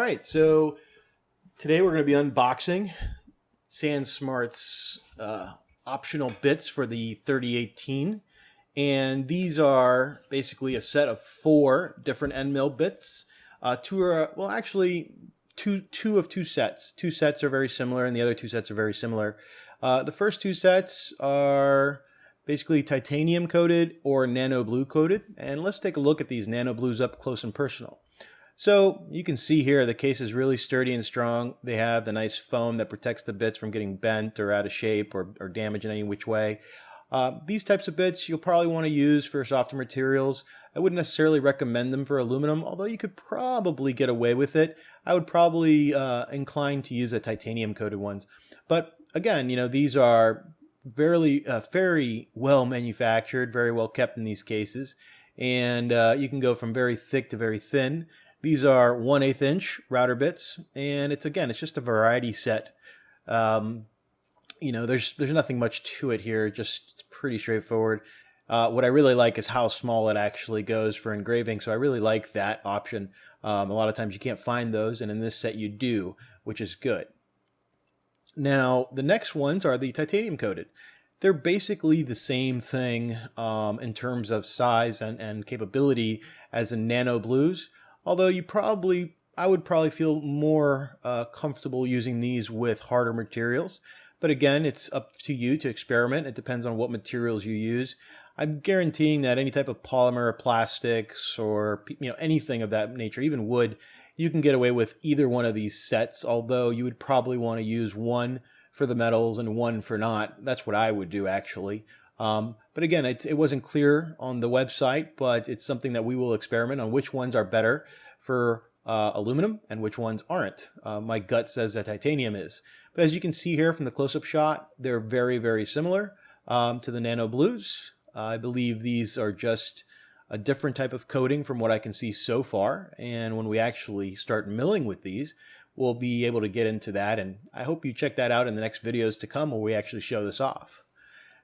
right, so today we're going to be unboxing Sainsmart's optional bits for the 3018, and these are basically a set of 4 different end mill bits. Two of two sets. 2 sets are very similar, and the other 2 sets are very similar. The first 2 sets are basically titanium coated or nano blue coated, and let's take a look at these nano blues up close and personal. So you can see here the case is really sturdy and strong. They have the nice foam that protects the bits from getting bent or out of shape or damaged in any which way. These types of bits you'll probably want to use for softer materials. I wouldn't necessarily recommend them for aluminum, although you could probably get away with it. I would probably incline to use the titanium coated ones. But again, you know, these are very well manufactured, very well kept in these cases. And you can go from very thick to very thin. These are 1/8 inch router bits, and it's just a variety set. You know, there's nothing much to it here, just pretty straightforward. What I really like is how small it actually goes for engraving, so I really like that option. A lot of times you can't find those, and in this set you do, which is good. Now, the next ones are the titanium coated. They're basically the same thing in terms of size and capability as the nano blues, although I would probably feel more comfortable using these with harder materials. But again, it's up to you to experiment. It depends on what materials you use. I'm guaranteeing that any type of polymer or plastics or anything of that nature, even wood, you can get away with either one of these sets, although you would probably want to use one for the metals and one for not. That's what I would do, actually. But again, it wasn't clear on the website, but it's something that we will experiment on which ones are better for aluminum and which ones aren't. My gut says that titanium is. But as you can see here from the close-up shot, they're very similar to the nano blues. I believe these are just a different type of coating from what I can see so far. And when we actually start milling with these, we'll be able to get into that. And I hope you check that out in the next videos to come where we actually show this off.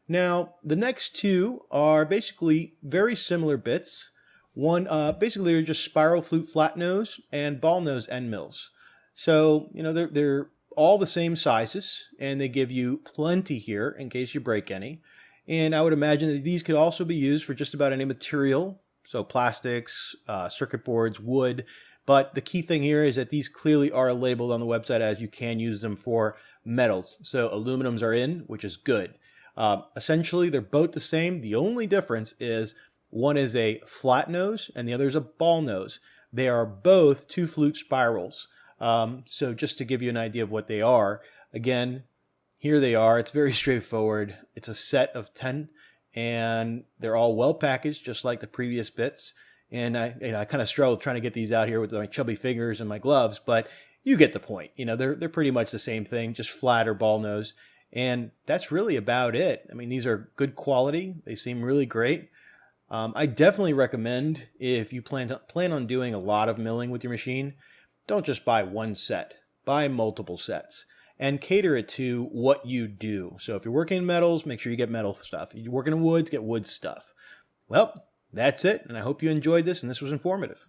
Now, the next 2 are basically very similar bits. One, basically they're just spiral flute flat nose and ball nose end mills. So, you know, they're all the same sizes, and they give you plenty here in case you break any. And I would imagine that these could also be used for just about any material, so plastics, circuit boards, wood. But the key thing here is that these clearly are labeled on the website as you can use them for metals. So aluminums are in, which is good. Essentially, they're both the same. The only difference is one is a flat nose and the other is a ball nose. They are both 2 flute spirals. So just to give you an idea of what they are, again, here they are. It's very straightforward. It's a set of 10, and they're all well packaged, just like the previous bits. And I kind of struggled trying to get these out here with my chubby fingers and my gloves, but you get the point. You know, they're pretty much the same thing, just flat or ball nose. And that's really about it. I mean, these are good quality. They seem really great. I definitely recommend, if you plan on doing a lot of milling with your machine, don't just buy one set. Buy multiple sets and cater it to what you do. So if you're working in metals, make sure you get metal stuff. If you're working in woods, get wood stuff. Well, that's it, and I hope you enjoyed this and this was informative.